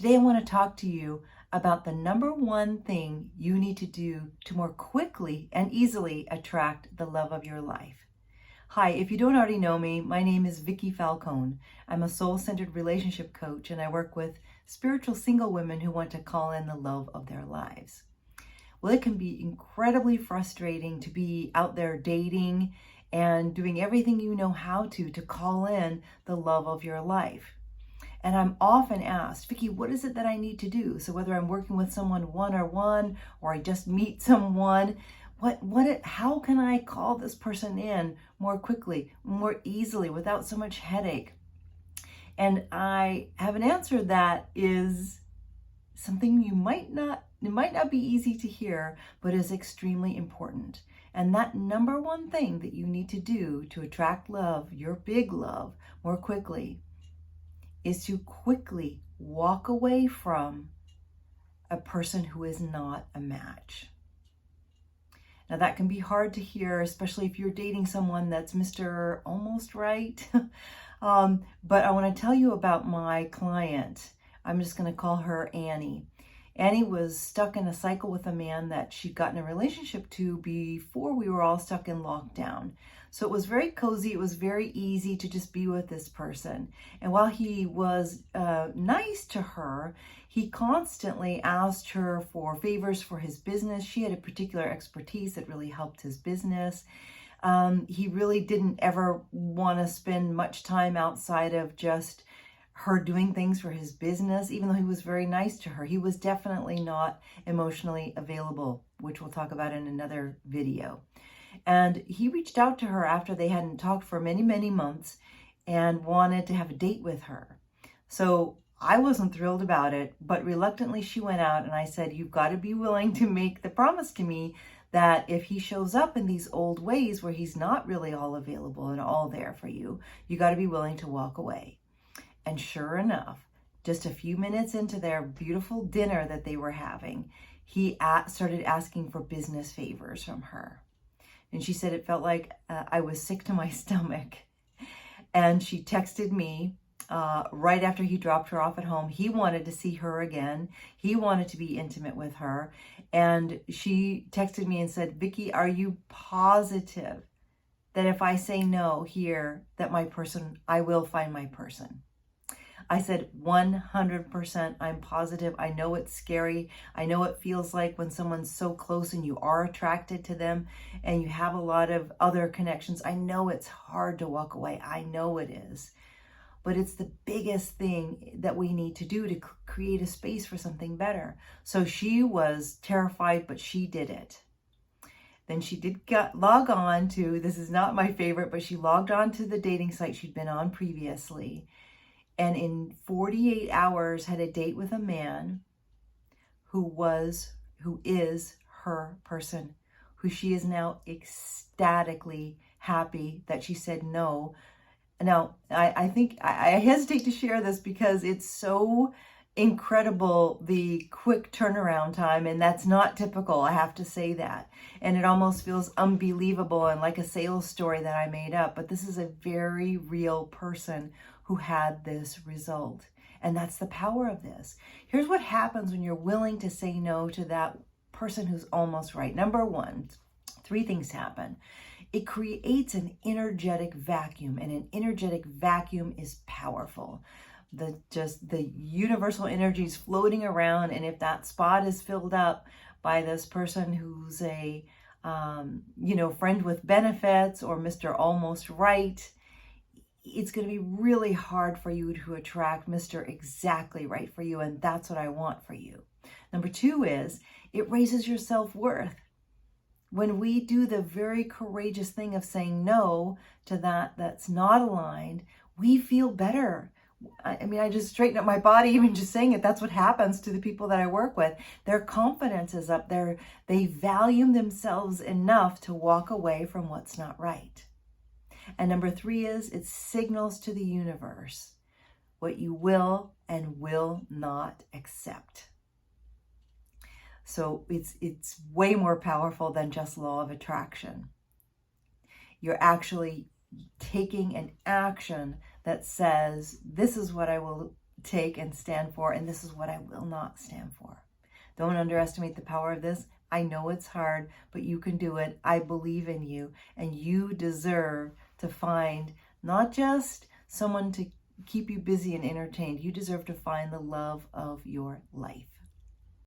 Today I want to talk to you about the number one thing you need to do to more quickly and easily attract the love of your life. Hi, if you don't already know me, my name is Vicki Falcone. I'm a soul-centered relationship coach and I work with spiritual single women who want to call in the love of their lives. Well, it can be incredibly frustrating to be out there dating and doing everything you know how to call in the love of your life. And I'm often asked, Vicki, what is it that I need to do? So whether I'm working with someone one-on-one or I just meet someone, how can I call this person in more quickly, more easily, without so much headache? And I have an answer that is something it might not be easy to hear, but is extremely important. And that number one thing that you need to do to attract love, your big love, more quickly, is to quickly walk away from a person who is not a match. Now that can be hard to hear, especially if you're dating someone that's Mr. Almost Right. But I want to tell you about my client. I'm just going to call her Annie. Annie was stuck in a cycle with a man that she'd gotten a relationship to before we were all stuck in lockdown. So it was very cozy. It was very easy to just be with this person. And while he was nice to her, he constantly asked her for favors for his business. She had a particular expertise that really helped his business. He really didn't ever want to spend much time outside of just her doing things for his business, even though he was very nice to her. He was definitely not emotionally available, which we'll talk about in another video. And he reached out to her after they hadn't talked for many, many months and wanted to have a date with her. So I wasn't thrilled about it, but reluctantly she went out, and I said, you've got to be willing to make the promise to me that if he shows up in these old ways where he's not really all available and all there for you, you got to be willing to walk away. And sure enough, just a few minutes into their beautiful dinner that they were having, he started asking for business favors from her. And she said it felt like I was sick to my stomach. And she texted me right after he dropped her off at home. He wanted to see her again. He wanted to be intimate with her. And she texted me and said, Vicki, are you positive that if I say no here, that I will find my person? I said, 100%, I'm positive. I know it's scary. I know it feels like when someone's so close and you are attracted to them and you have a lot of other connections. I know it's hard to walk away. I know it is. But it's the biggest thing that we need to do to create a space for something better. So she was terrified, but she did it. Then she did log on to, this is not my favorite, but she logged on to the dating site she'd been on previously. And in 48 hours had a date with a man who is her person, who she is now ecstatically happy that she said no. Now, I think I hesitate to share this because it's so incredible, the quick turnaround time, and that's not typical, I have to say that. And it almost feels unbelievable and like a sales story that I made up, but this is a very real person who had this result. And that's the power of this. Here's what happens when you're willing to say no to that person who's almost right. Number one, 3 things happen. It creates an energetic vacuum, and an energetic vacuum is powerful. The universal energy is floating around, and if that spot is filled up by this person who's a friend with benefits or Mr. Almost Right, it's going to be really hard for you to attract Mr. Exactly Right for you, and that's what I want for you. Number 2 is it raises your self-worth. When we do the very courageous thing of saying no to that's not aligned, we feel better. I mean, I just straighten up my body even just saying it. That's what happens to the people that I work with. Their confidence is up there. They value themselves enough to walk away from what's not right. And number 3 is it signals to the universe what you will and will not accept. So it's way more powerful than just law of attraction. You're actually taking an action that says, this is what I will take and stand for, and this is what I will not stand for. Don't underestimate the power of this. I know it's hard, but you can do it. I believe in you, and you deserve to find not just someone to keep you busy and entertained. You deserve to find the love of your life.